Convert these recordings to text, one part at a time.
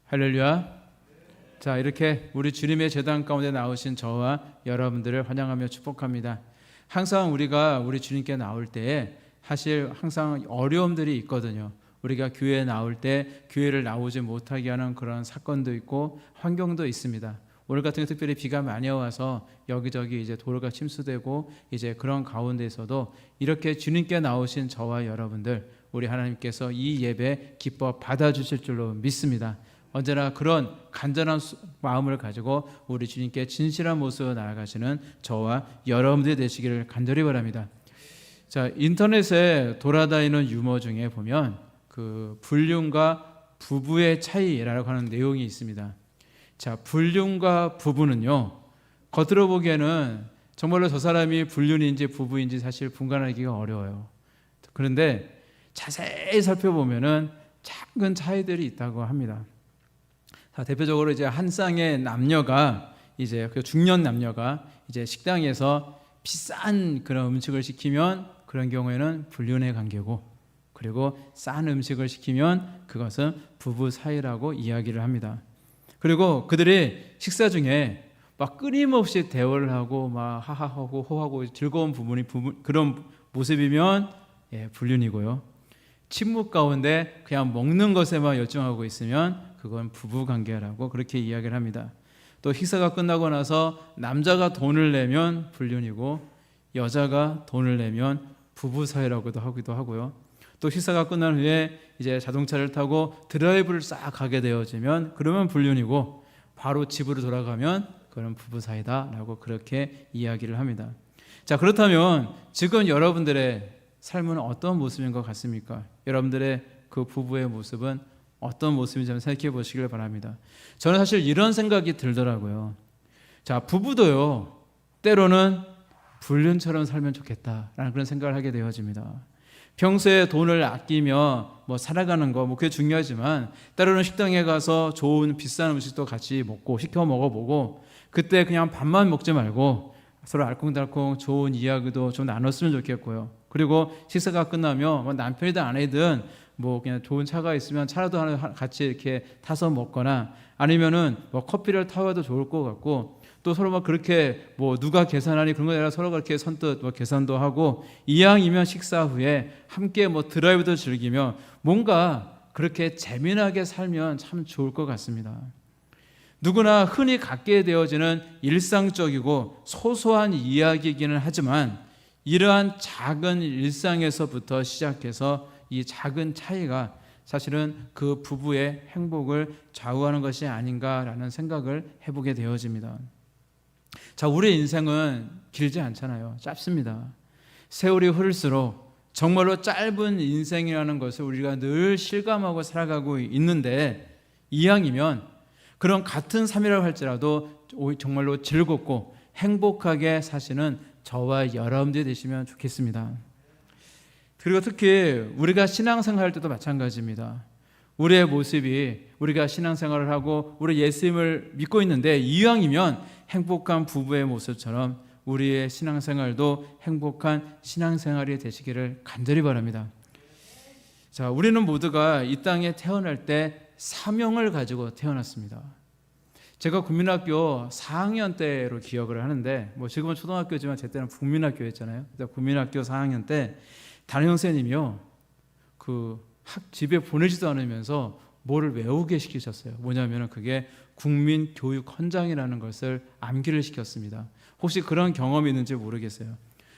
할렐루야. 자, 이렇게 우리 주님의 제단 가운데 나오신 저와 여러분들을 환영하며 축복합니다. 항상 우리가 우리 주님께 나올 때에 사실 항상 어려움들이 있거든요. 우리가 교회에 나올 때 교회를 나오지 못하게 하는 그런 사건도 있고 환경도 있습니다. 오늘 같은 경우 특별히 비가 많이 와서 여기저기 이제 도로가 침수되고 이제 그런 가운데서도 이렇게 주님께 나오신 저와 여러분들, 우리 하나님께서 이 예배 기뻐 받아주실 줄로 믿습니다. 언제나 그런 간절한 마음을 가지고 우리 주님께 진실한 모습으로 나아가시는 저와 여러분들이 되시기를 간절히 바랍니다. 자, 인터넷에 돌아다니는 유머 중에 보면 그 불륜과 부부의 차이라고 하는 내용이 있습니다. 자, 불륜과 부부는요, 겉으로 보기에는 정말로 저 사람이 불륜인지 부부인지 사실 분간하기가 어려워요. 그런데 자세히 살펴보면은 작은 차이들이 있다고 합니다. 자, 대표적으로 이제 한 쌍의 남녀가 이제 그 중년 남녀가 이제 식당에서 비싼 그런 음식을 시키면 그런 경우에는 불륜의 관계고, 그리고 싼 음식을 시키면 그것은 부부 사이라고 이야기를 합니다. 그리고 그들이 식사 중에 막 끊임없이 대화를 하고 막 하하하고 호하고 즐거운 그런 모습이면 불륜이고요. 침묵 가운데 그냥 먹는 것에만 열중하고 있으면 그건 부부관계라고 그렇게 이야기를 합니다. 또 식사가 끝나고 나서 남자가 돈을 내면 불륜이고 여자가 돈을 내면 부부 사이라고도 하기도 하고요. 또 식사가 끝난 후에 이제 자동차를 타고 드라이브를 싹 가게 되어지면 그러면 불륜이고 바로 집으로 돌아가면 그런 부부 사이다라고 그렇게 이야기를 합니다. 자, 그렇다면 지금 여러분들의 삶은 어떤 모습인 것 같습니까? 여러분들의 그 부부의 모습은 어떤 모습인지 한번 생각해 보시길 바랍니다. 저는 사실 이런 생각이 들더라고요. 자, 부부도요, 때로는 불륜처럼 살면 좋겠다라는 그런 생각을 하게 되어집니다. 평소에 돈을 아끼며 살아가는 거 그게 중요하지만 때로는 식당에 가서 좋은 비싼 음식도 같이 먹고 시켜 먹어보고, 그때 그냥 밥만 먹지 말고 서로 알콩달콩 좋은 이야기도 좀 나눴으면 좋겠고요. 그리고 식사가 끝나면 남편이든 아내든 그냥 좋은 차가 있으면 차라도 하나 같이 이렇게 타서 먹거나 아니면은 커피를 타와도 좋을 것 같고, 또 서로 그렇게 누가 계산하니 그런 거 아니라 서로 그렇게 선뜻 계산도 하고, 이왕이면 식사 후에 함께 드라이브도 즐기며 뭔가 그렇게 재미나게 살면 참 좋을 것 같습니다. 누구나 흔히 갖게 되어지는 일상적이고 소소한 이야기이기는 하지만 이러한 작은 일상에서부터 시작해서 이 작은 차이가 사실은 그 부부의 행복을 좌우하는 것이 아닌가라는 생각을 해보게 되어집니다. 자, 우리의 인생은 길지 않잖아요. 짧습니다. 세월이 흐를수록 정말로 짧은 인생이라는 것을 우리가 늘 실감하고 살아가고 있는데, 이왕이면 그런 같은 삶이라고 할지라도 정말로 즐겁고 행복하게 사시는 저와 여러분들이 되시면 좋겠습니다. 그리고 특히 우리가 신앙생활 할 때도 마찬가지입니다. 우리의 모습이 우리가 신앙생활을 하고 우리 예수님을 믿고 있는데 이왕이면 행복한 부부의 모습처럼 우리의 신앙생활도 행복한 신앙생활이 되시기를 간절히 바랍니다. 자, 우리는 모두가 이 땅에 태어날 때 사명을 가지고 태어났습니다. 제가 국민학교 4학년 때로 기억을 하는데, 지금은 초등학교지만 제 때는 국민학교였잖아요. 국민학교 4학년 때 담임 선생님이요, 집에 보내지도 않으면서 뭐를 외우게 시키셨어요. 뭐냐면 그게 국민교육헌장이라는 것을 암기를 시켰습니다. 혹시 그런 경험이 있는지 모르겠어요.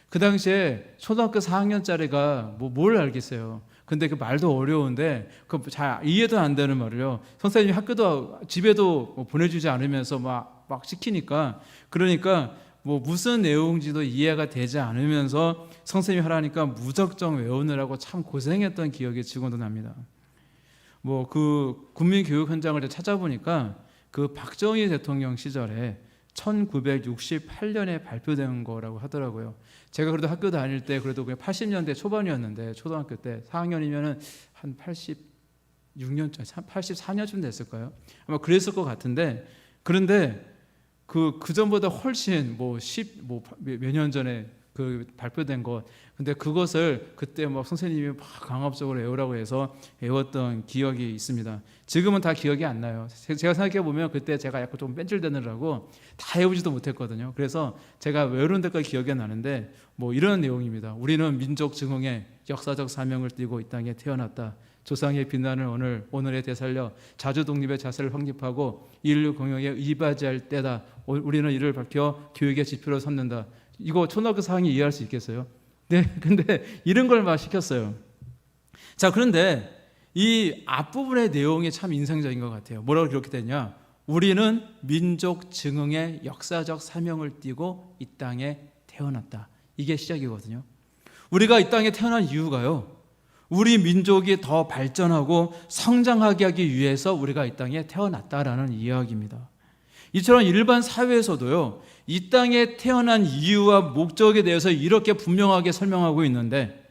그 당시에 초등학교 4학년짜리가 뭘 알겠어요. 근데 그 말도 어려운데 잘 이해도 안 되는 말을요, 선생님이 학교도 집에도 보내주지 않으면서 막 시키니까, 그러니까 무슨 내용인지도 이해가 되지 않으면서 선생님이 하라니까 무작정 외우느라고 참 고생했던 기억이 지금도 납니다. 그 국민교육헌장을 찾아보니까 그 박정희 대통령 시절에 1968년에 발표된 거라고 하더라고요. 제가 그래도 학교 다닐 때 그래도 80년대 초반이었는데, 초등학교 때 4학년이면은 한 86년쯤, 84년쯤 됐을까요? 아마 그랬을 것 같은데, 그런데 그 전보다 훨씬 몇 년 전에 발표된 것. 근데 그것을 그때 뭐 선생님이 막 강압적으로 외우라고 해서 외웠던 기억이 있습니다. 지금은 다 기억이 안 나요. 제가 생각해 보면 그때 제가 약간 좀 뺀질되느라고 다 외우지도 못했거든요. 그래서 제가 외우는 데까지 기억이 나는데 뭐 이런 내용입니다. 우리는 민족 증흥의 역사적 사명을 띠고 이 땅에 태어났다. 조상의 비난을 오늘에 되살려 자주 독립의 자세를 확립하고 인류 공영에 이바지할 때다. 우리는 이를 밝혀 교육의 지표로 삼는다. 이거 초등학교 4학년 이해할 수 있겠어요? 네, 근데 이런 걸 막 시켰어요. 자, 그런데 이 앞부분의 내용이 참 인상적인 것 같아요. 뭐라고 그렇게 되냐? 우리는 민족 증흥의 역사적 사명을 띠고 이 땅에 태어났다. 이게 시작이거든요. 우리가 이 땅에 태어난 이유가요, 우리 민족이 더 발전하고 성장하게 하기 위해서 우리가 이 땅에 태어났다라는 이야기입니다. 이처럼 일반 사회에서도요, 이 땅에 태어난 이유와 목적에 대해서 이렇게 분명하게 설명하고 있는데,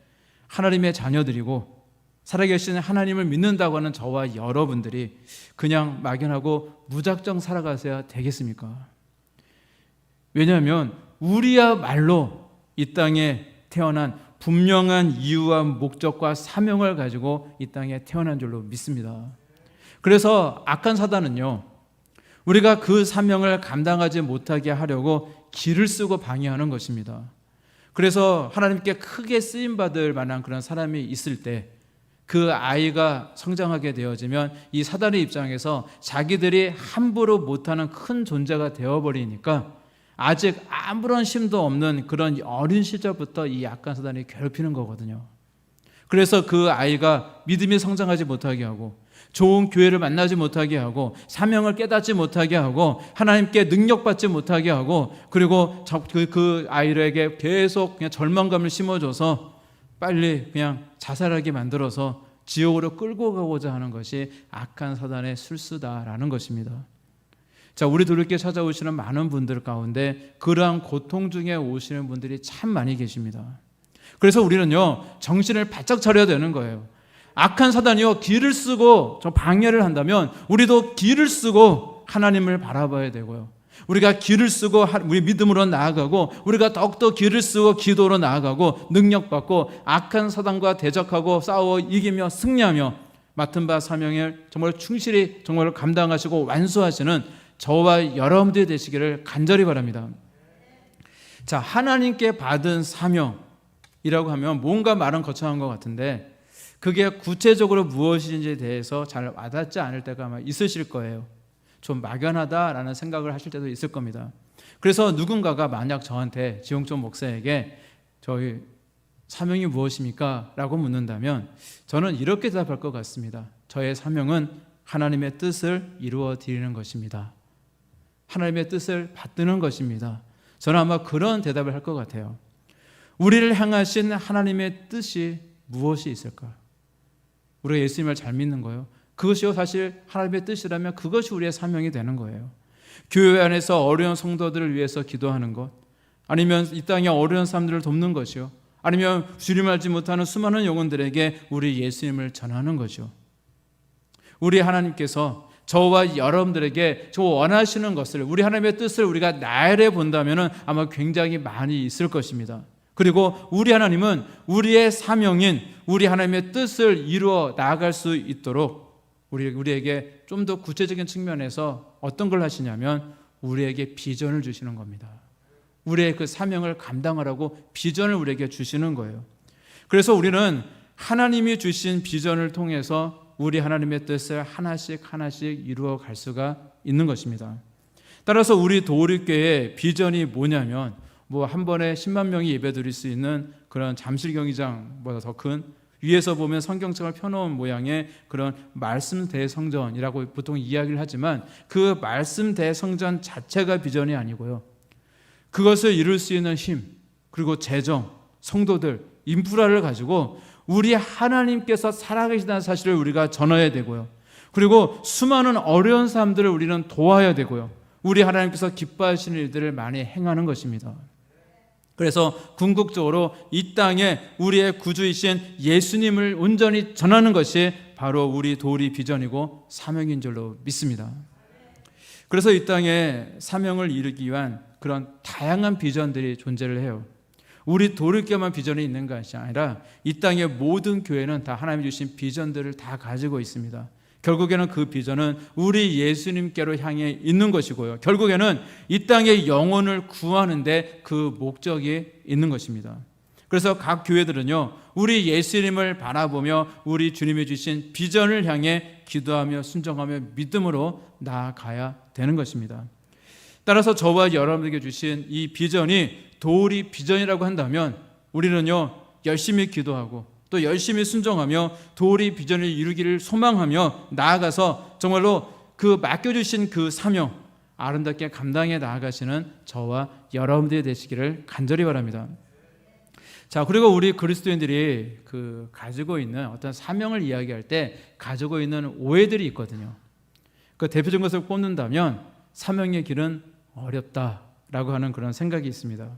하나님의 자녀들이고 살아계신 하나님을 믿는다고 하는 저와 여러분들이 그냥 막연하고 무작정 살아가셔야 되겠습니까? 왜냐하면 우리야말로 이 땅에 태어난 분명한 이유와 목적과 사명을 가지고 이 땅에 태어난 줄로 믿습니다. 그래서 악한 사단은요, 우리가 그 사명을 감당하지 못하게 하려고 길을 쓰고 방해하는 것입니다. 그래서 하나님께 크게 쓰임받을 만한 그런 사람이 있을 때 그 아이가 성장하게 되어지면 이 사단의 입장에서 자기들이 함부로 못하는 큰 존재가 되어버리니까 아직 아무런 힘도 없는 그런 어린 시절부터 이 약한 사단이 괴롭히는 거거든요. 그래서 그 아이가 믿음이 성장하지 못하게 하고 좋은 교회를 만나지 못하게 하고 사명을 깨닫지 못하게 하고 하나님께 능력받지 못하게 하고 그리고 그 아이에게 계속 그냥 절망감을 심어줘서 빨리 그냥 자살하게 만들어서 지옥으로 끌고 가고자 하는 것이 악한 사단의 술수다라는 것입니다. 자, 우리 둘께 찾아오시는 많은 분들 가운데 그러한 고통 중에 오시는 분들이 참 많이 계십니다. 그래서 우리는요, 정신을 바짝 차려야 되는 거예요. 악한 사단이요, 길을 쓰고 저 방해를 한다면 우리도 길을 쓰고 하나님을 바라봐야 되고요, 우리가 길을 쓰고 우리 믿음으로 나아가고 우리가 더욱더 길을 쓰고 기도로 나아가고 능력받고 악한 사단과 대적하고 싸워 이기며 승리하며 맡은 바 사명을 정말 충실히 정말 감당하시고 완수하시는 저와 여러분들이 되시기를 간절히 바랍니다. 자, 하나님께 받은 사명이라고 하면 뭔가 말은 거창한 것 같은데 그게 구체적으로 무엇인지에 대해서 잘 와닿지 않을 때가 아마 있으실 거예요. 좀 막연하다라는 생각을 하실 때도 있을 겁니다. 그래서 누군가가 만약 저한테 지용종 목사에게 저희 사명이 무엇입니까? 라고 묻는다면 저는 이렇게 대답할 것 같습니다. 저의 사명은 하나님의 뜻을 이루어 드리는 것입니다. 하나님의 뜻을 받드는 것입니다. 저는 아마 그런 대답을 할 것 같아요. 우리를 향하신 하나님의 뜻이 무엇이 있을까? 우리가 예수님을 잘 믿는 거예요. 그것이 사실 하나님의 뜻이라면 그것이 우리의 사명이 되는 거예요. 교회 안에서 어려운 성도들을 위해서 기도하는 것, 아니면 이 땅에 어려운 사람들을 돕는 것이요, 아니면 주님 알지 못하는 수많은 영혼들에게 우리 예수님을 전하는 거죠. 우리 하나님께서 저와 여러분들에게 저 원하시는 것을, 우리 하나님의 뜻을 우리가 나열해 본다면 아마 굉장히 많이 있을 것입니다. 그리고 우리 하나님은 우리의 사명인 우리 하나님의 뜻을 이루어 나아갈 수 있도록 우리에게 좀 더 구체적인 측면에서 어떤 걸 하시냐면 우리에게 비전을 주시는 겁니다. 우리의 그 사명을 감당하라고 비전을 우리에게 주시는 거예요. 그래서 우리는 하나님이 주신 비전을 통해서 우리 하나님의 뜻을 하나씩 이루어 갈 수가 있는 것입니다. 따라서 우리 도우리교회의 비전이 뭐냐면 뭐 한 번에 10만 명이 예배드릴 수 있는 그런 잠실 경기장보다 더 큰, 위에서 보면 성경책을 펴놓은 모양의 그런 말씀 대성전이라고 보통 이야기를 하지만 그 말씀 대성전 자체가 비전이 아니고요, 그것을 이룰 수 있는 힘, 그리고 재정, 성도들, 인프라를 가지고 우리 하나님께서 살아계시다는 사실을 우리가 전해야 되고요, 그리고 수많은 어려운 사람들을 우리는 도와야 되고요, 우리 하나님께서 기뻐하시는 일들을 많이 행하는 것입니다. 그래서 궁극적으로 이 땅에 우리의 구주이신 예수님을 온전히 전하는 것이 바로 우리 도우리 비전이고 사명인 줄로 믿습니다. 그래서 이 땅에 사명을 이루기 위한 그런 다양한 비전들이 존재를 해요. 우리 도리교만 비전이 있는 것이 아니라 이 땅의 모든 교회는 다 하나님이 주신 비전들을 다 가지고 있습니다. 결국에는 그 비전은 우리 예수님께로 향해 있는 것이고요. 결국에는 이 땅의 영혼을 구하는데 그 목적이 있는 것입니다. 그래서 각 교회들은요, 우리 예수님을 바라보며 우리 주님이 주신 비전을 향해 기도하며 순종하며 믿음으로 나아가야 되는 것입니다. 따라서 저와 여러분에게 주신 이 비전이 도리 비전이라고 한다면 우리는요, 열심히 기도하고 또 열심히 순종하며 도리 비전을 이루기를 소망하며 나아가서 정말로 그 맡겨주신 그 사명 아름답게 감당해 나아가시는 저와 여러분들이 되시기를 간절히 바랍니다. 자, 그리고 우리 그리스도인들이 그 가지고 있는 어떤 사명을 이야기할 때 가지고 있는 오해들이 있거든요. 그 대표적인 것을 꼽는다면 사명의 길은 어렵다라고 하는 그런 생각이 있습니다.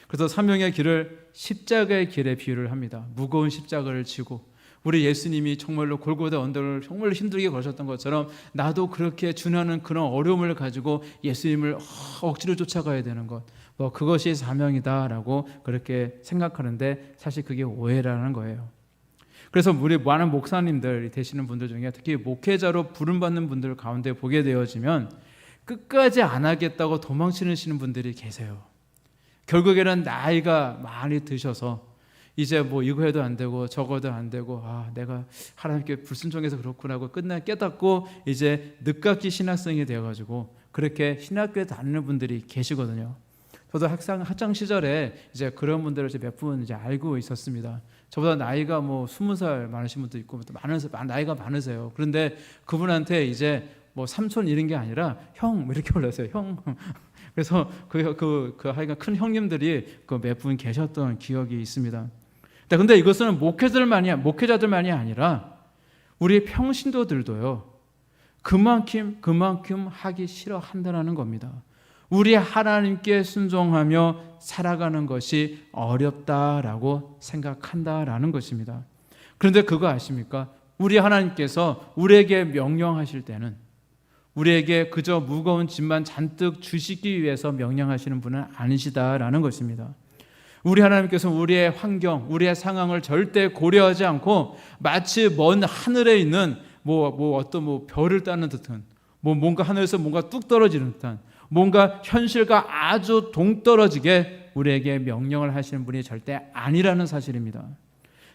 그래서 사명의 길을 십자가의 길에 비유를 합니다. 무거운 십자가를 지고 우리 예수님이 정말로 골고다 언덕을 정말로 힘들게 걸으셨던 것처럼 나도 그렇게 준하는 그런 어려움을 가지고 예수님을 억지로 쫓아가야 되는 것, 그것이 사명이다라고 그렇게 생각하는데 사실 그게 오해라는 거예요. 그래서 우리 많은 목사님들 되시는 분들 중에 특히 목회자로 부름받는 분들 가운데 보게 되어지면 끝까지 안 하겠다고 도망치시는 분들이 계세요. 결국에는 나이가 많이 드셔서 이제 이거 해도 안 되고 저거도 안 되고 내가 하나님께 불순종해서 그렇구나 하고 끝나 깨닫고 이제 늦깎이 신학생이 되어가지고 그렇게 신학교에 다니는 분들이 계시거든요. 저도 학창 시절에 이제 그런 분들을 몇 분 이제 알고 있었습니다. 저보다 나이가 20살 많으신 분도 있고 나이가 많으세요. 그런데 그분한테 이제 삼촌 이런 게 아니라 형 이렇게 불렀어요. 형. 그래서 하여간 큰 형님들이 몇 분 계셨던 기억이 있습니다. 근데 이것은 목회자들만이 아니라 우리 평신도들도요, 그만큼 하기 싫어한다는 겁니다. 우리 하나님께 순종하며 살아가는 것이 어렵다라고 생각한다라는 것입니다. 그런데 그거 아십니까? 우리 하나님께서 우리에게 명령하실 때는 우리에게 그저 무거운 짐만 잔뜩 주시기 위해서 명령하시는 분은 아니시다라는 것입니다. 우리 하나님께서 우리의 환경, 우리의 상황을 절대 고려하지 않고 마치 먼 하늘에 있는 어떤 별을 따는 듯한 뭔가 하늘에서 뭔가 뚝 떨어지는 듯한 뭔가 현실과 아주 동떨어지게 우리에게 명령을 하시는 분이 절대 아니라는 사실입니다.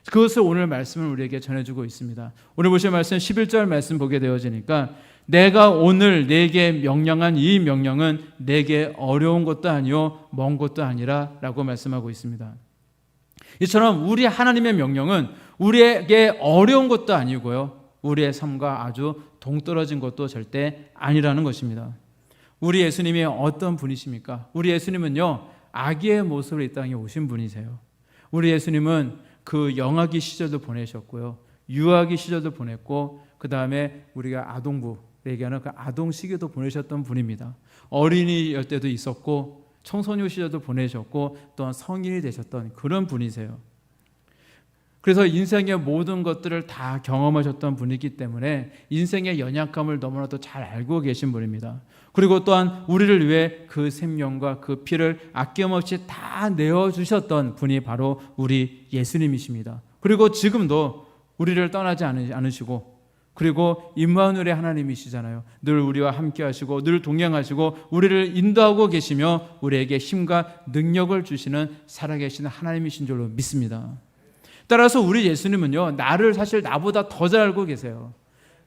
그것을 오늘 말씀을 우리에게 전해주고 있습니다. 오늘 보실 말씀 11절 말씀 보게 되어지니까 내가 오늘 내게 명령한 이 명령은 내게 어려운 것도 아니요 먼 것도 아니라 라고 말씀하고 있습니다. 이처럼 우리 하나님의 명령은 우리에게 어려운 것도 아니고요, 우리의 삶과 아주 동떨어진 것도 절대 아니라는 것입니다. 우리 예수님이 어떤 분이십니까? 우리 예수님은요, 아기의 모습으로 이 땅에 오신 분이세요. 우리 예수님은 그 영아기 시절도 보내셨고요, 유아기 시절도 보냈고, 그 다음에 우리가 아동부 얘기하는 그 아동 시기도 보내셨던 분입니다. 어린이일 때도 있었고 청소년 시절도 보내셨고 또한 성인이 되셨던 그런 분이세요. 그래서 인생의 모든 것들을 다 경험하셨던 분이기 때문에 인생의 연약함을 너무나도 잘 알고 계신 분입니다. 그리고 또한 우리를 위해 그 생명과 그 피를 아낌없이 다 내어주셨던 분이 바로 우리 예수님이십니다. 그리고 지금도 우리를 떠나지 않으시고, 그리고 임마누엘의 하나님이시잖아요. 늘 우리와 함께 하시고 늘 동행하시고 우리를 인도하고 계시며 우리에게 힘과 능력을 주시는 살아계신 하나님이신 줄로 믿습니다. 따라서 우리 예수님은요, 나를 사실 나보다 더 잘 알고 계세요.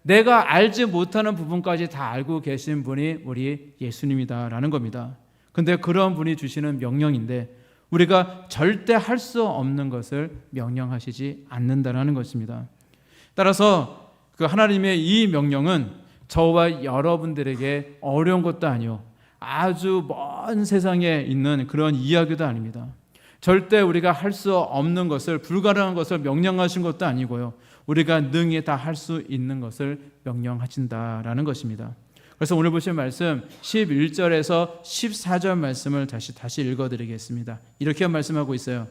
내가 알지 못하는 부분까지 다 알고 계신 분이 우리 예수님이다라는 겁니다. 근데 그런 분이 주시는 명령인데 우리가 절대 할 수 없는 것을 명령하시지 않는다는 것입니다. 따라서 그 하나님의 이 명령은 저와 여러분들에게 어려운 것도 아니요, 아주 먼 세상에 있는 그런 이야기도 아닙니다. 절대 우리가 할 수 없는 것을, 불가능한 것을 명령하신 것도 아니고요, 우리가 능히 다 할 수 있는 것을 명령하신다라는 것입니다. 그래서 오늘 보실 말씀 11절에서 14절 말씀을 다시 읽어드리겠습니다. 이렇게 말씀하고 있어요.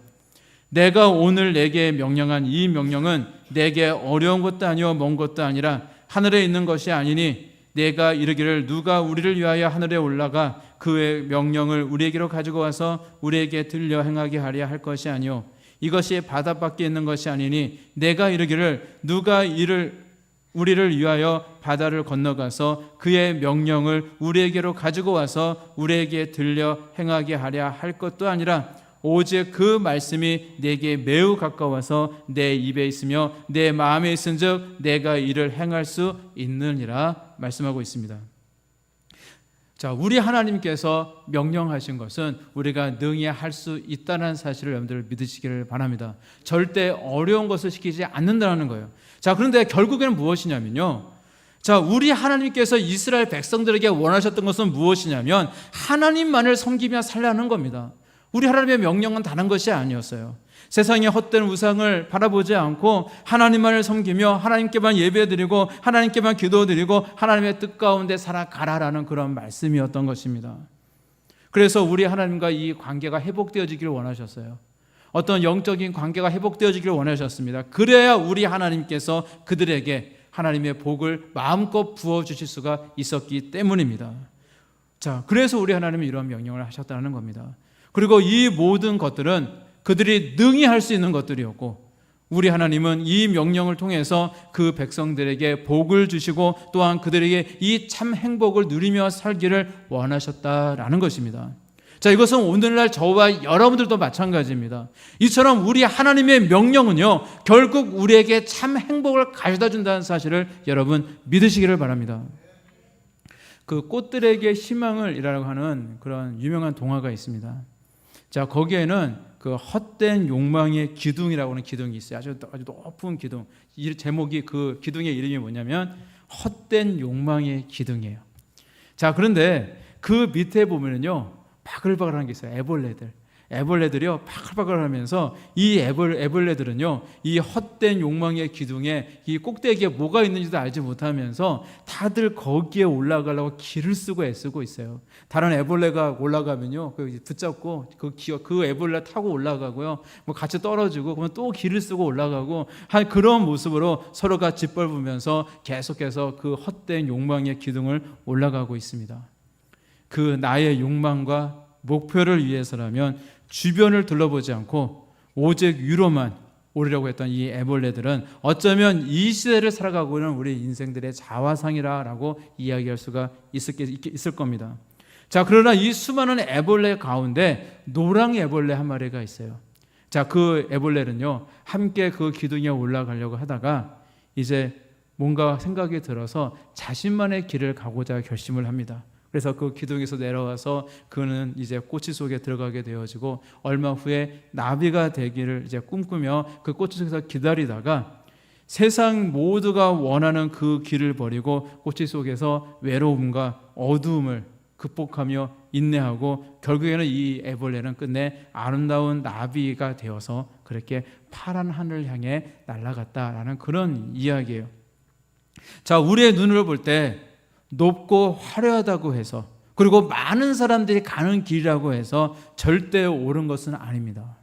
내가 오늘 내게 명령한 이 명령은 내게 어려운 것도 아니요 먼 것도 아니라 하늘에 있는 것이 아니니 내가 이르기를 누가 우리를 위하여 하늘에 올라가 그의 명령을 우리에게로 가지고 와서 우리에게 들려 행하게 하려 할 것이 아니요 이것이 바다밖에 있는 것이 아니니 내가 이르기를 누가 우리를 위하여 바다를 건너가서 그의 명령을 우리에게로 가지고 와서 우리에게 들려 행하게 하려 할 것도 아니라 오직 그 말씀이 내게 매우 가까워서 내 입에 있으며 내 마음에 있은즉 내가 이를 행할 수 있느니라 말씀하고 있습니다. 자, 우리 하나님께서 명령하신 것은 우리가 능히 할 수 있다는 사실을 여러분들 믿으시기를 바랍니다. 절대 어려운 것을 시키지 않는다는 거예요. 자, 그런데 결국에는 무엇이냐면요. 자, 우리 하나님께서 이스라엘 백성들에게 원하셨던 것은 무엇이냐면 하나님만을 섬기며 살라는 겁니다. 우리 하나님의 명령은 다른 것이 아니었어요. 세상의 헛된 우상을 바라보지 않고 하나님만을 섬기며 하나님께만 예배드리고 하나님께만 기도드리고 하나님의 뜻 가운데 살아가라라는 그런 말씀이었던 것입니다. 그래서 우리 하나님과 이 관계가 회복되어지기를 원하셨어요. 어떤 영적인 관계가 회복되어지기를 원하셨습니다. 그래야 우리 하나님께서 그들에게 하나님의 복을 마음껏 부어주실 수가 있었기 때문입니다. 자, 그래서 우리 하나님은 이런 명령을 하셨다는 겁니다. 그리고 이 모든 것들은 그들이 능히 할 수 있는 것들이었고 우리 하나님은 이 명령을 통해서 그 백성들에게 복을 주시고 또한 그들에게 이 참 행복을 누리며 살기를 원하셨다라는 것입니다. 자, 이것은 오늘날 저와 여러분들도 마찬가지입니다. 이처럼 우리 하나님의 명령은요 결국 우리에게 참 행복을 가져다 준다는 사실을 여러분 믿으시기를 바랍니다. 그 꽃들에게 희망을 이라고 하는 그런 유명한 동화가 있습니다. 자, 거기에는 그 헛된 욕망의 기둥이라고 하는 기둥이 있어요. 아주 높은 기둥. 이 제목이 그 기둥의 이름이 뭐냐면 헛된 욕망의 기둥이에요. 자, 그런데 그 밑에 보면은요 바글바글한 게 있어요. 애벌레들이요 바글바글하면서 이 애벌레들은요 이 헛된 욕망의 기둥에 이 꼭대기에 뭐가 있는지도 알지 못하면서 다들 거기에 올라가려고 길을 쓰고 애쓰고 있어요. 다른 애벌레가 올라가면요 붙잡고 그 애벌레 타고 올라가고요 뭐 같이 떨어지고 그러면 또 길을 쓰고 올라가고 한 그런 모습으로 서로가 짓밟으면서 계속해서 그 헛된 욕망의 기둥을 올라가고 있습니다. 그 나의 욕망과 목표를 위해서라면 주변을 둘러보지 않고 오직 위로만 오르려고 했던 이 애벌레들은 어쩌면 이 시대를 살아가고 있는 우리 인생들의 자화상이라고 이야기할 수가 있을 겁니다. 자, 그러나 이 수많은 애벌레 가운데 노랑 애벌레 한 마리가 있어요. 자, 그 애벌레는요 함께 그 기둥에 올라가려고 하다가 이제 뭔가 생각이 들어서 자신만의 길을 가고자 결심을 합니다. 그래서 그 기둥에서 내려와서 그는 이제 꼬치 속에 들어가게 되어지고 얼마 후에 나비가 되기를 이제 꿈꾸며 그 꼬치 속에서 기다리다가 세상 모두가 원하는 그 길을 버리고 꼬치 속에서 외로움과 어두움을 극복하며 인내하고 결국에는 이 애벌레는 끝내 아름다운 나비가 되어서 그렇게 파란 하늘을 향해 날아갔다라는 그런 이야기예요. 자, 우리의 눈으로 볼 때 높고 화려하다고 해서 그리고 많은 사람들이 가는 길이라고 해서 절대 옳은 것은 아닙니다.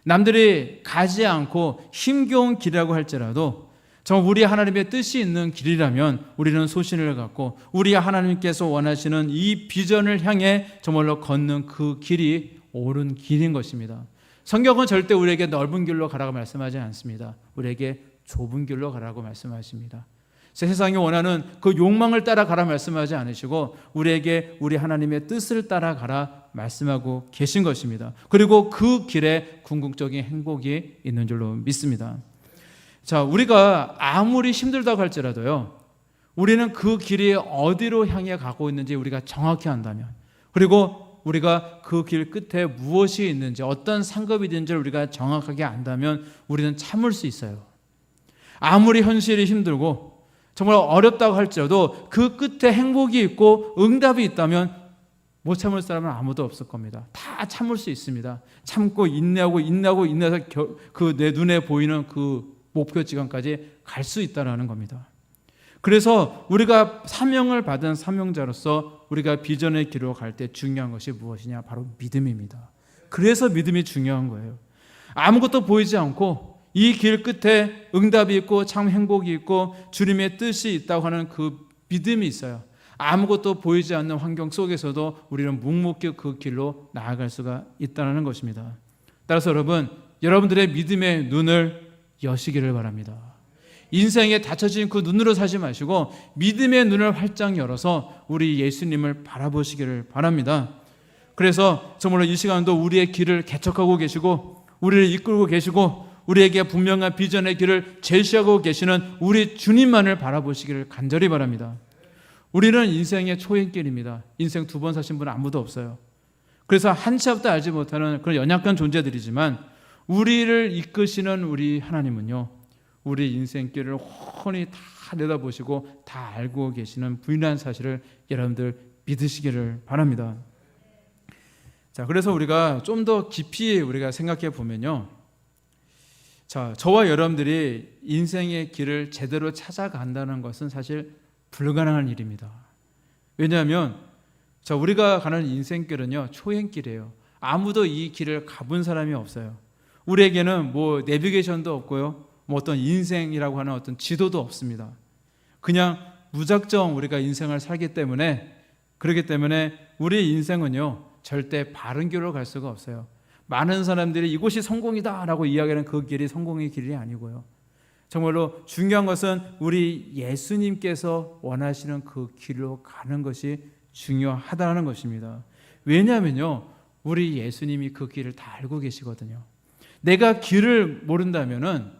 남들이 가지 않고 힘겨운 길이라고 할지라도 정말 우리 하나님의 뜻이 있는 길이라면 우리는 소신을 갖고 우리 하나님께서 원하시는 이 비전을 향해 정말로 걷는 그 길이 옳은 길인 것입니다. 성경은 절대 우리에게 넓은 길로 가라고 말씀하지 않습니다. 우리에게 좁은 길로 가라고 말씀하십니다. 세상이 원하는 그 욕망을 따라가라 말씀하지 않으시고 우리에게 우리 하나님의 뜻을 따라가라 말씀하고 계신 것입니다. 그리고 그 길에 궁극적인 행복이 있는 줄로 믿습니다. 자, 우리가 아무리 힘들다고 할지라도요 우리는 그 길이 어디로 향해 가고 있는지 우리가 정확히 안다면 그리고 우리가 그 길 끝에 무엇이 있는지 어떤 상급이 있는지를 우리가 정확하게 안다면 우리는 참을 수 있어요. 아무리 현실이 힘들고 정말 어렵다고 할지라도 그 끝에 행복이 있고 응답이 있다면 못 참을 사람은 아무도 없을 겁니다. 다 참을 수 있습니다. 참고 인내해서 그 내 눈에 보이는 그 목표 지점까지 갈 수 있다는 겁니다. 그래서 우리가 사명을 받은 사명자로서 우리가 비전의 길로 갈 때 중요한 것이 무엇이냐? 바로 믿음입니다. 그래서 믿음이 중요한 거예요. 아무것도 보이지 않고 이 길 끝에 응답이 있고 참 행복이 있고 주님의 뜻이 있다고 하는 그 믿음이 있어요. 아무것도 보이지 않는 환경 속에서도 우리는 묵묵히 그 길로 나아갈 수가 있다는 것입니다. 따라서 여러분들의 믿음의 눈을 여시기를 바랍니다. 인생에 닫혀진 그 눈으로 사지 마시고 믿음의 눈을 활짝 열어서 우리 예수님을 바라보시기를 바랍니다. 그래서 정말로 이 시간도 우리의 길을 개척하고 계시고 우리를 이끌고 계시고 우리에게 분명한 비전의 길을 제시하고 계시는 우리 주님만을 바라보시기를 간절히 바랍니다. 우리는 인생의 초행길입니다. 인생 2번 사신 분은 아무도 없어요. 그래서 한 치 앞도 알지 못하는 그런 연약한 존재들이지만 우리를 이끄시는 우리 하나님은요, 우리 인생길을 훤히 다 내다보시고 다 알고 계시는 분이라는 사실을 여러분들 믿으시기를 바랍니다. 자, 그래서 우리가 좀 더 깊이 우리가 생각해 보면요, 자, 저와 여러분들이 인생의 길을 제대로 찾아간다는 것은 사실 불가능한 일입니다. 왜냐하면 자, 우리가 가는 인생길은요, 초행길이에요. 아무도 이 길을 가본 사람이 없어요. 우리에게는 뭐 내비게이션도 없고요, 뭐 어떤 인생이라고 하는 어떤 지도도 없습니다. 그냥 무작정 우리가 인생을 살기 때문에, 그렇기 때문에 우리 인생은요, 절대 바른 길로 갈 수가 없어요. 많은 사람들이 이곳이 성공이다라고 이야기하는 그 길이 성공의 길이 아니고요, 정말로 중요한 것은 우리 예수님께서 원하시는 그 길로 가는 것이 중요하다는 것입니다. 왜냐하면요, 우리 예수님이 그 길을 다 알고 계시거든요. 내가 길을 모른다면은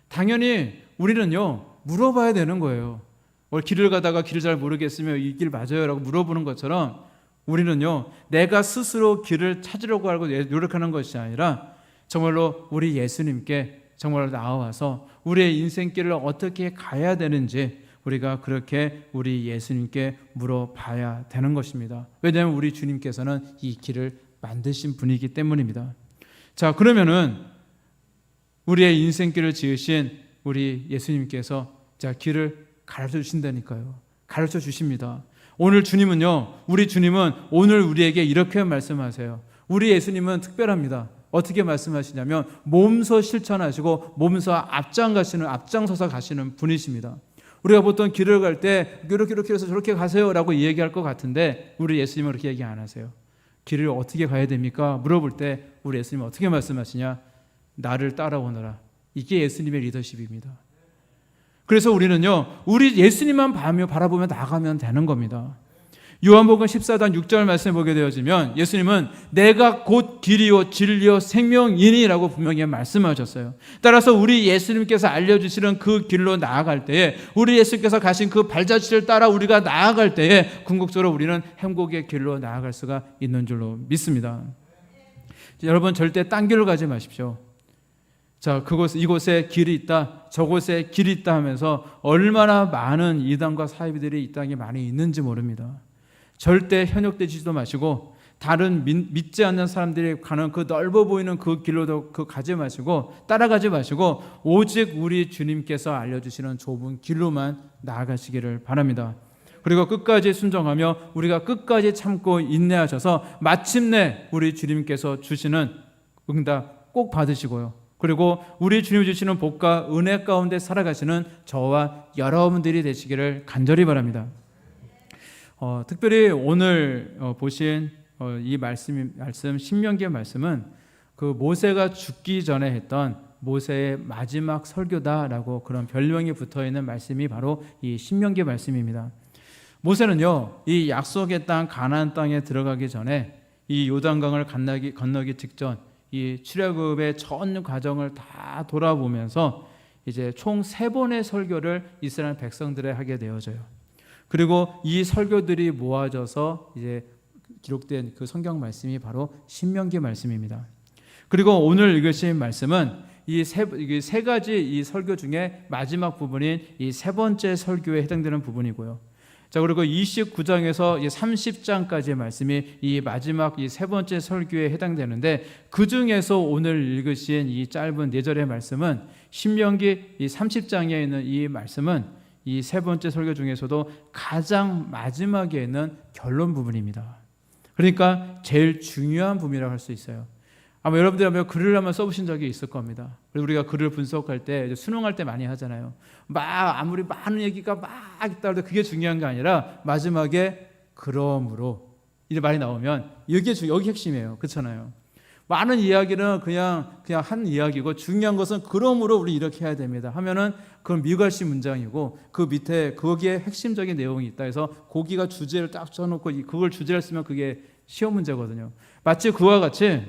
당연히 우리는요, 물어봐야 되는 거예요. 길을 가다가 길을 잘 모르겠으면 이 길 맞아요? 라고 물어보는 것처럼 우리는요, 내가 스스로 길을 찾으려고 하고 노력하는 것이 아니라 정말로 우리 예수님께 정말로 나와서 우리의 인생길을 어떻게 가야 되는지 우리가 그렇게 우리 예수님께 물어봐야 되는 것입니다. 왜냐하면 우리 주님께서는 이 길을 만드신 분이기 때문입니다. 자, 그러면은 우리의 인생길을 지으신 우리 예수님께서 자, 길을 가르쳐 주신다니까요. 가르쳐 주십니다. 오늘 주님은요, 우리 주님은 오늘 우리에게 이렇게 말씀하세요. 우리 예수님은 특별합니다. 어떻게 말씀하시냐면 몸소 실천하시고 몸소 앞장서서 가시는 분이십니다. 우리가 보통 길을 갈 때 이렇게 해서 저렇게 가세요라고 얘기할 것 같은데 우리 예수님은 그렇게 얘기 안 하세요. 길을 어떻게 가야 됩니까? 물어볼 때 우리 예수님은 어떻게 말씀하시냐? 나를 따라오너라. 이게 예수님의 리더십입니다. 그래서 우리는요, 우리 예수님만 바라보며 나가면 되는 겁니다. 요한복음 14장 6절 말씀을 보게 되어지면 예수님은 내가 곧 길이요 진리요 생명이니라고 분명히 말씀하셨어요. 따라서 우리 예수님께서 알려주시는 그 길로 나아갈 때에, 우리 예수님께서 가신 그 발자취를 따라 우리가 나아갈 때에 궁극적으로 우리는 행복의 길로 나아갈 수가 있는 줄로 믿습니다. 여러분, 절대 딴 길로 가지 마십시오. 자, 이곳에 길이 있다, 저곳에 길이 있다 하면서 얼마나 많은 이단과 사이비들이 이 땅에 많이 있는지 모릅니다. 절대 현혹되지도 마시고 다른 믿지 않는 사람들이 가는 그 넓어 보이는 그 길로도 가지 마시고 따라가지 마시고 오직 우리 주님께서 알려주시는 좁은 길로만 나아가시기를 바랍니다. 그리고 끝까지 순종하며 우리가 끝까지 참고 인내하셔서 마침내 우리 주님께서 주시는 응답 꼭 받으시고요, 그리고 우리 주님이 주시는 복과 은혜 가운데 살아가시는 저와 여러분들이 되시기를 간절히 바랍니다. 특별히 오늘 보신 이 말씀 신명기의 말씀은 그 모세가 죽기 전에 했던 모세의 마지막 설교다라고 그런 별명이 붙어있는 말씀이 바로 이 신명기 말씀입니다. 모세는요, 이 약속의 땅 가나안 땅에 들어가기 전에 이 요단강을 건너기 직전 이 출애굽의 전 과정을 다 돌아보면서 이제 총 3번의 설교를 이스라엘 백성들에 하게 되어져요. 그리고 이 설교들이 모아져서 이제 기록된 그 성경 말씀이 바로 신명기 말씀입니다. 그리고 오늘 읽으신 말씀은 이 세 가지 이 설교 중에 마지막 부분인 이 3번째 설교에 해당되는 부분이고요. 자, 그리고 29장에서 30장까지의 말씀이 이 마지막 이 3번째 설교에 해당되는데, 그 중에서 오늘 읽으신 이 짧은 4절의 말씀은 신명기 이 30장에 있는 이 말씀은 이 3번째 설교 중에서도 가장 마지막에 있는 결론 부분입니다. 그러니까 제일 중요한 부분이라고 할 수 있어요. 아마 여러분들이 아마 글을 한번 써보신 적이 있을 겁니다. 그리고 우리가 글을 분석할 때 이제 수능할 때 많이 하잖아요. 막 아무리 많은 얘기가 막 있다 해도 그게 중요한 게 아니라 마지막에 그러므로 이 말이 나오면 여기 핵심이에요. 그렇잖아요. 많은 이야기는 그냥 한 이야기고 중요한 것은 그러므로 우리 이렇게 해야 됩니다 하면은 그건 미괄시 문장이고 그 밑에 거기에 핵심적인 내용이 있다 해서 거기가 주제를 딱 써놓고 그걸 주제를 쓰면 그게 시험 문제거든요. 마치 그와 같이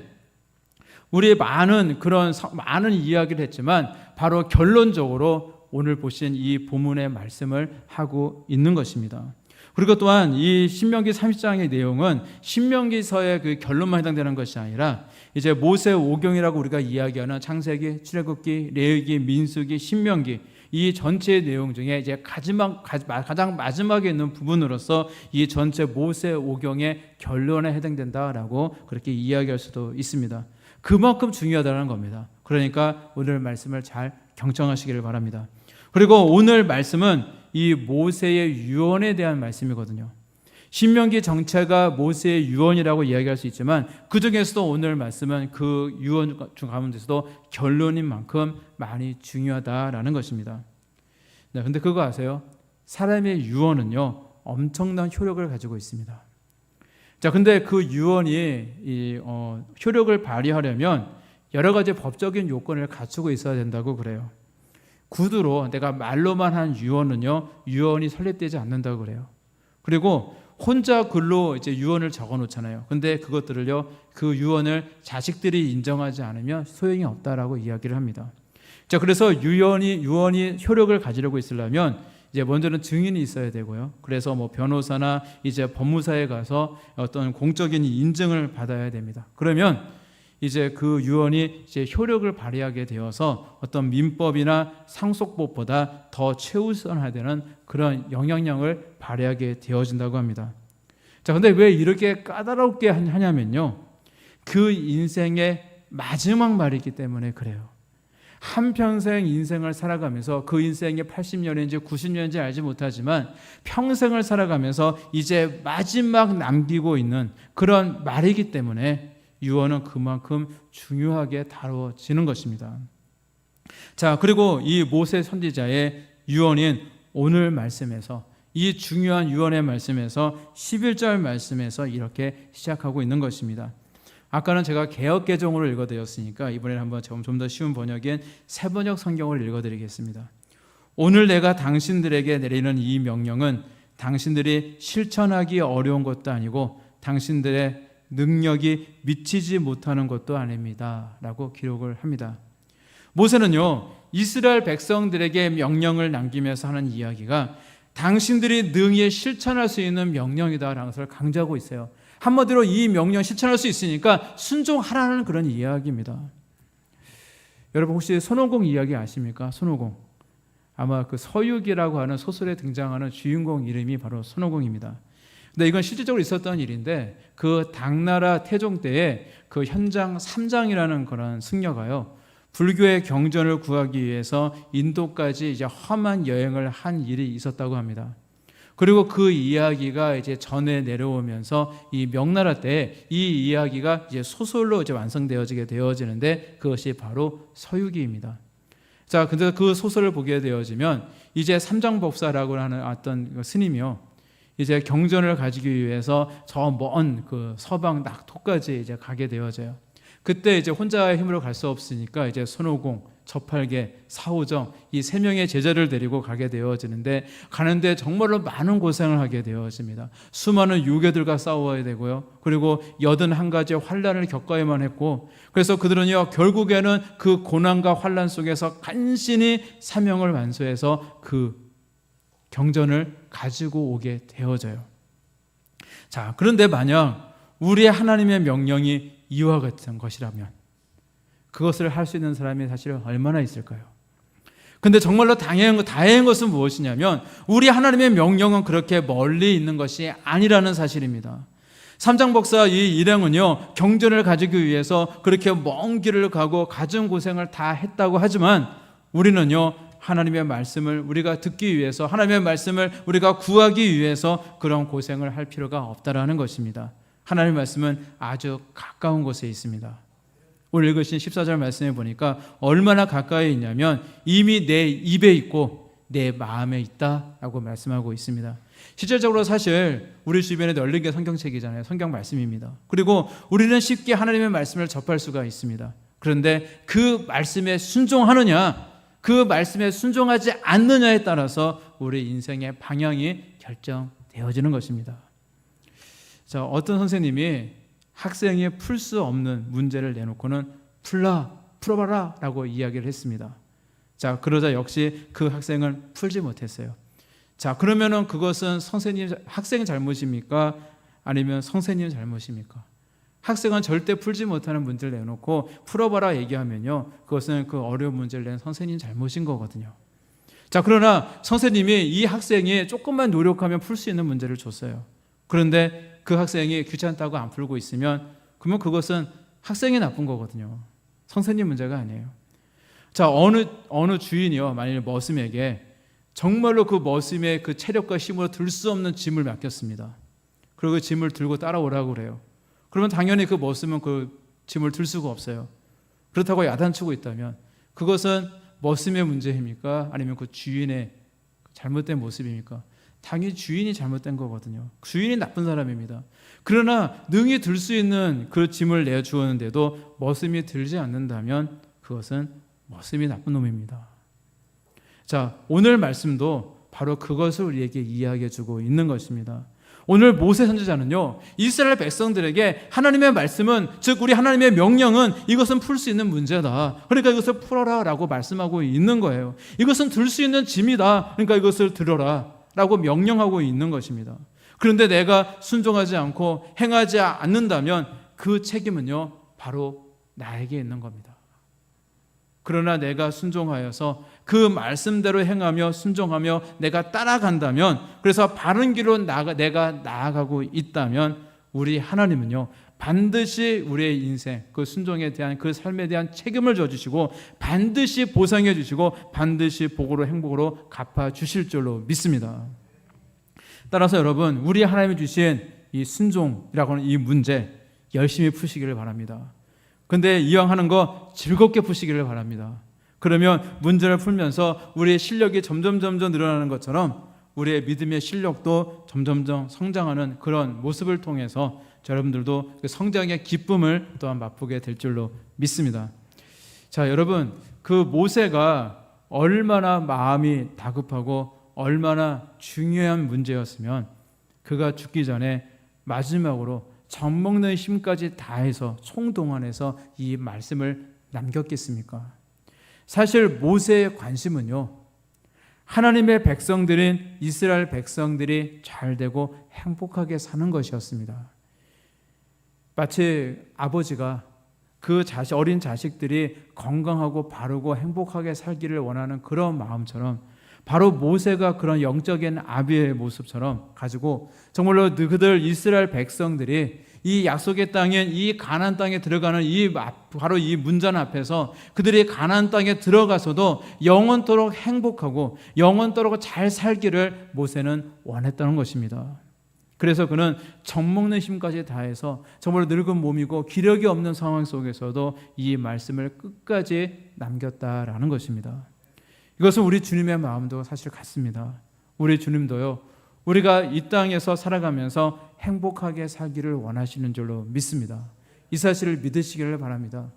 우리 많은 이야기를 했지만 바로 결론적으로 오늘 보신 이 본문의 말씀을 하고 있는 것입니다. 그리고 또한 이 신명기 30장의 내용은 신명기서의 그 결론만 해당되는 것이 아니라 이제 모세 오경이라고 우리가 이야기하는 창세기, 출애굽기, 레위기, 민수기, 신명기 이 전체의 내용 중에 이제 가장 마지막에 있는 부분으로서 이 전체 모세 오경의 결론에 해당된다라고 그렇게 이야기할 수도 있습니다. 그만큼 중요하다는 겁니다. 그러니까 오늘 말씀을 잘 경청하시기를 바랍니다. 그리고 오늘 말씀은 이 모세의 유언에 대한 말씀이거든요. 신명기 전체가 모세의 유언이라고 이야기할 수 있지만 그 중에서도 오늘 말씀은 그 유언 중 가운데서도 결론인 만큼 많이 중요하다라는 것입니다. 네, 근데 그거 아세요? 사람의 유언은요 엄청난 효력을 가지고 있습니다. 자, 근데 그 유언이 효력을 발휘하려면 여러 가지 법적인 요건을 갖추고 있어야 된다고 그래요. 구두로 내가 말로만 한 유언은요 유언이 설립되지 않는다고 그래요. 그리고 혼자 글로 이제 유언을 적어 놓잖아요. 근데 그것들을요 그 유언을 자식들이 인정하지 않으면 소용이 없다라고 이야기를 합니다. 자, 그래서 유언이 효력을 가지려고 있으려면 이제 먼저는 증인이 있어야 되고요. 그래서 뭐 변호사나 이제 법무사에 가서 어떤 공적인 인증을 받아야 됩니다. 그러면 이제 그 유언이 이제 효력을 발휘하게 되어서 어떤 민법이나 상속법보다 더 최우선화되는 그런 영향력을 발휘하게 되어진다고 합니다. 자, 근데 왜 이렇게 까다롭게 하냐면요. 그 인생의 마지막 말이기 때문에 그래요. 한평생 인생을 살아가면서 그 인생이 80년인지 90년인지 알지 못하지만 평생을 살아가면서 이제 마지막 남기고 있는 그런 말이기 때문에 유언은 그만큼 중요하게 다뤄지는 것입니다. 자, 그리고 이 모세 선지자의 유언인 오늘 말씀에서 이 중요한 유언의 말씀에서 11절 말씀에서 이렇게 시작하고 있는 것입니다. 아까는 제가 개역개정으로 읽어드렸으니까 이번에는 한번 좀 더 쉬운 번역인 새번역 성경을 읽어드리겠습니다. 오늘 내가 당신들에게 내리는 이 명령은 당신들이 실천하기 어려운 것도 아니고 당신들의 능력이 미치지 못하는 것도 아닙니다 라고 기록을 합니다. 모세는요 이스라엘 백성들에게 명령을 남기면서 하는 이야기가 당신들이 능히 실천할 수 있는 명령이다라는 것을 강조하고 있어요. 한마디로 이 명령 실천할 수 있으니까 순종하라는 그런 이야기입니다. 여러분 혹시 손오공 이야기 아십니까? 손오공. 아마 그 서유기라고 하는 소설에 등장하는 주인공 이름이 바로 손오공입니다. 근데 이건 실질적으로 있었던 일인데 그 당나라 태종 때에 그 현장 3장이라는 그런 승려가요. 불교의 경전을 구하기 위해서 인도까지 이제 험한 여행을 한 일이 있었다고 합니다. 그리고 그 이야기가 이제 전해 내려오면서 이 명나라 때 이 이야기가 이제 소설로 이제 되어지는데 그것이 바로 서유기입니다. 자, 근데 그 소설을 보게 되어지면 이제 삼장법사라고 하는 어떤 스님이요. 이제 경전을 가지기 위해서 저 먼 그 서방 낙토까지 이제 가게 되어져요. 그때 이제 혼자의 힘으로 갈 수 없으니까 이제 손오공, 저팔계, 사오정 이 세 명의 제자를 데리고 가게 되어지는데 가는데 정말로 많은 고생을 하게 되어집니다. 수많은 유괴들과 싸워야 되고요. 그리고 81가지 환난을 겪어야만 했고 그래서 그들은요 결국에는 그 고난과 환난 속에서 간신히 사명을 완수해서 그 경전을 가지고 오게 되어져요. 자, 그런데 만약 우리 하나님의 명령이 이와 같은 것이라면 그것을 할 수 있는 사람이 사실 얼마나 있을까요? 근데 정말로 다행한 것은 무엇이냐면 우리 하나님의 명령은 그렇게 멀리 있는 것이 아니라는 사실입니다. 삼장법사 이 일행은요 경전을 가지기 위해서 그렇게 먼 길을 가고 갖은 고생을 다 했다고 하지만 우리는요 하나님의 말씀을 우리가 듣기 위해서 하나님의 말씀을 우리가 구하기 위해서 그런 고생을 할 필요가 없다라는 것입니다. 하나님의 말씀은 아주 가까운 곳에 있습니다. 오늘 읽으신 14절 말씀에 보니까 얼마나 가까이 있냐면 이미 내 입에 있고 내 마음에 있다라고 말씀하고 있습니다. 실질적으로 사실 우리 주변에 널린 게 성경책이잖아요. 성경 말씀입니다. 그리고 우리는 쉽게 하나님의 말씀을 접할 수가 있습니다. 그런데 그 말씀에 순종하느냐, 그 말씀에 순종하지 않느냐에 따라서 우리 인생의 방향이 결정되어지는 것입니다. 자, 어떤 선생님이 학생이 풀 수 없는 문제를 내놓고는 풀어봐라 라고 이야기를 했습니다. 자, 그러자 역시 그 학생은 풀지 못했어요. 자, 그러면은 그것은 학생 잘못입니까? 아니면 선생님 잘못입니까? 학생은 절대 풀지 못하는 문제를 내놓고 풀어봐라 얘기하면요, 그것은 그 어려운 문제를 낸 선생님 잘못인 거거든요. 자, 그러나 선생님이 이 학생이 조금만 노력하면 풀 수 있는 문제를 줬어요. 그런데 그 학생이 귀찮다고 안 풀고 있으면 그러면 그것은 학생이 나쁜 거거든요. 선생님 문제가 아니에요. 자, 어느 주인이요, 만일 머슴에게 정말로 그 머슴의 그 체력과 힘으로 들 수 없는 짐을 맡겼습니다. 그리고 그 짐을 들고 따라오라고 그래요. 그러면 당연히 그 머슴은 그 짐을 들 수가 없어요. 그렇다고 야단치고 있다면 그것은 머슴의 문제입니까? 아니면 그 주인의 잘못된 모습입니까? 당연히 주인이 잘못된 거거든요. 주인이 나쁜 사람입니다. 그러나 능히 들 수 있는 그 짐을 내주었는데도 머슴이 들지 않는다면 그것은 머슴이 나쁜 놈입니다. 자, 오늘 말씀도 바로 그것을 우리에게 이야기해 주고 있는 것입니다. 오늘 모세 선지자는요, 이스라엘 백성들에게 하나님의 말씀은, 즉 우리 하나님의 명령은 이것은 풀 수 있는 문제다. 그러니까 이것을 풀어라 라고 말씀하고 있는 거예요. 이것은 들 수 있는 짐이다. 그러니까 이것을 들어라 라고 명령하고 있는 것입니다. 그런데 내가 순종하지 않고 행하지 않는다면 그 책임은요, 바로 나에게 있는 겁니다. 그러나 내가 순종하여서 그 말씀대로 행하며 순종하며 내가 따라간다면, 그래서 바른 길로 내가 나아가고 있다면 우리 하나님은요, 반드시 우리의 인생, 그 순종에 대한 그 삶에 대한 책임을 져주시고 반드시 보상해 주시고 반드시 복으로 행복으로 갚아주실 줄로 믿습니다. 따라서 여러분, 우리 하나님이 주신 이 순종이라고 하는 이 문제 열심히 푸시기를 바랍니다. 근데 이왕 하는 거 즐겁게 푸시기를 바랍니다. 그러면 문제를 풀면서 우리의 실력이 점점 늘어나는 것처럼 우리의 믿음의 실력도 점점 성장하는 그런 모습을 통해서 여러분들도 그 성장의 기쁨을 또한 맛보게 될 줄로 믿습니다. 자, 여러분, 그 모세가 얼마나 마음이 다급하고 얼마나 중요한 문제였으면 그가 죽기 전에 마지막으로 젖먹는 힘까지 다해서 총동원해서 이 말씀을 남겼겠습니까? 사실 모세의 관심은요, 하나님의 백성들인 이스라엘 백성들이 잘되고 행복하게 사는 것이었습니다. 마치 아버지가 그 어린 자식들이 건강하고 바르고 행복하게 살기를 원하는 그런 마음처럼, 바로 모세가 그런 영적인 아비의 모습처럼 가지고 정말로 그들 이스라엘 백성들이 이 약속의 땅인 이 가나안 땅에 들어가는 바로 이 문전 앞에서 그들이 가나안 땅에 들어가서도 영원토록 행복하고 영원토록 잘 살기를 모세는 원했다는 것입니다. 그래서 그는 젖먹는 힘까지 다해서 정말 늙은 몸이고 기력이 없는 상황 속에서도 이 말씀을 끝까지 남겼다라는 것입니다. 이것은 우리 주님의 마음도 사실 같습니다. 우리 주님도요, 우리가 이 땅에서 살아가면서 행복하게 살기를 원하시는 줄로 믿습니다. 이 사실을 믿으시기를 바랍니다.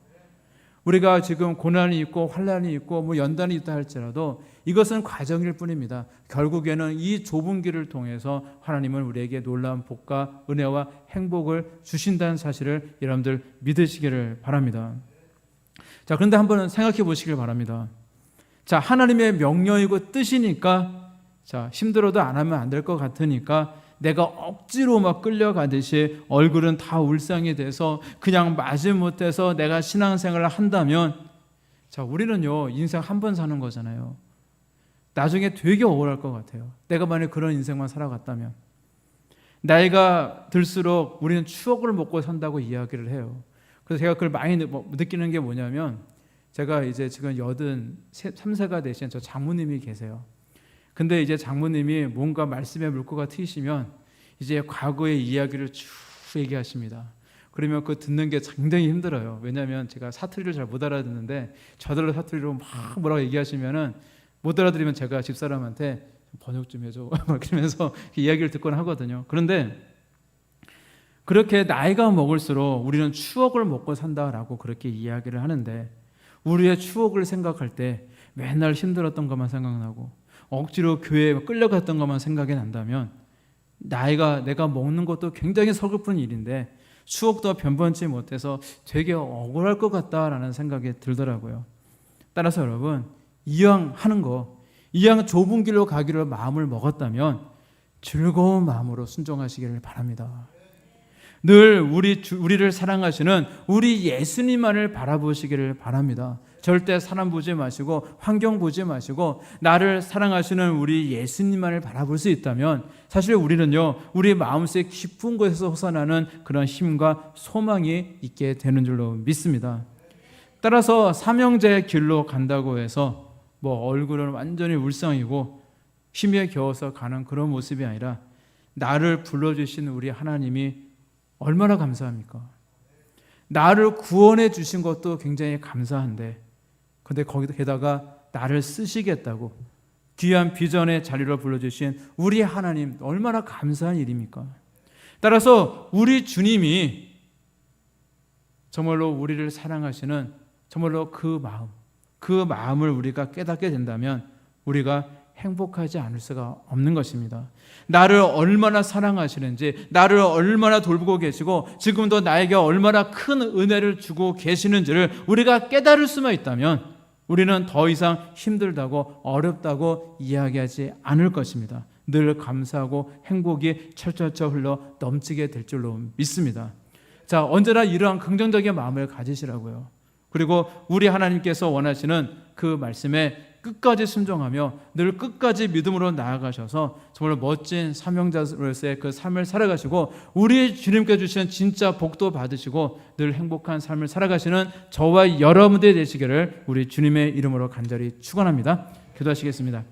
우리가 지금 고난이 있고 환난이 있고 연단이 있다 할지라도 이것은 과정일 뿐입니다. 결국에는 이 좁은 길을 통해서 하나님은 우리에게 놀라운 복과 은혜와 행복을 주신다는 사실을 여러분들 믿으시기를 바랍니다. 자, 그런데 한번 생각해 보시길 바랍니다. 자, 하나님의 명령이고 뜻이니까, 자, 힘들어도 안 하면 안 될 것 같으니까 내가 억지로 막 끌려가듯이 얼굴은 다 울상이 돼서 그냥 마지못해서 내가 신앙생활을 한다면, 자, 우리는요, 인생 한 번 사는 거잖아요. 나중에 되게 억울할 것 같아요. 내가 만약 그런 인생만 살아갔다면. 나이가 들수록 우리는 추억을 먹고 산다고 이야기를 해요. 그래서 제가 그걸 많이 느끼는 게 뭐냐면, 제가 이제 지금 83세가 되신 저 장모님이 계세요. 근데 이제 장모님이 뭔가 말씀에 물꼬가 트이시면 이제 과거의 이야기를 쭉 얘기하십니다. 그러면 그 듣는 게 굉장히 힘들어요. 왜냐하면 제가 사투리를 잘 못 알아듣는데 저절로 사투리로 막 뭐라고 얘기하시면은 못 알아들으면 제가 집사람한테 번역 좀 해줘 막 그러면서 이야기를 듣곤 하거든요. 그런데 그렇게 나이가 먹을수록 우리는 추억을 먹고 산다라고 그렇게 이야기를 하는데, 우리의 추억을 생각할 때 맨날 힘들었던 것만 생각나고 억지로 교회에 끌려갔던 것만 생각이 난다면 나이가 내가 먹는 것도 굉장히 서글픈 일인데 추억도 변변치 못해서 되게 억울할 것 같다라는 생각이 들더라고요. 따라서 여러분, 이왕 하는 거, 이왕 좁은 길로 가기로 마음을 먹었다면 즐거운 마음으로 순종하시기를 바랍니다. 늘 우리를 사랑하시는 우리 예수님만을 바라보시기를 바랍니다. 절대 사람 보지 마시고 환경 보지 마시고 나를 사랑하시는 우리 예수님만을 바라볼 수 있다면 사실 우리는요, 우리 마음속 깊은 곳에서 솟아나는 그런 힘과 소망이 있게 되는 줄로 믿습니다. 따라서 삼형제의 길로 간다고 해서 뭐 얼굴은 완전히 울상이고 힘에 겨워서 가는 그런 모습이 아니라 나를 불러주신 우리 하나님이 얼마나 감사합니까? 나를 구원해 주신 것도 굉장히 감사한데, 근데 거기다가 나를 쓰시겠다고 귀한 비전의 자리로 불러주신 우리 하나님, 얼마나 감사한 일입니까? 따라서 우리 주님이 정말로 우리를 사랑하시는 정말로 그 마음을 우리가 깨닫게 된다면 우리가 행복하지 않을 수가 없는 것입니다. 나를 얼마나 사랑하시는지, 나를 얼마나 돌보고 계시고 지금도 나에게 얼마나 큰 은혜를 주고 계시는지를 우리가 깨달을 수만 있다면 우리는 더 이상 힘들다고 어렵다고 이야기하지 않을 것입니다. 늘 감사하고 행복이 철철철 흘러 넘치게 될 줄로 믿습니다. 자, 언제나 이러한 긍정적인 마음을 가지시라고요. 그리고 우리 하나님께서 원하시는 그 말씀에 끝까지 순종하며 늘 끝까지 믿음으로 나아가셔서 정말 멋진 사명자로서의 그 삶을 살아가시고 우리 주님께 주신 진짜 복도 받으시고 늘 행복한 삶을 살아가시는 저와 여러분들이 되시기를 우리 주님의 이름으로 간절히 축원합니다. 기도하시겠습니다.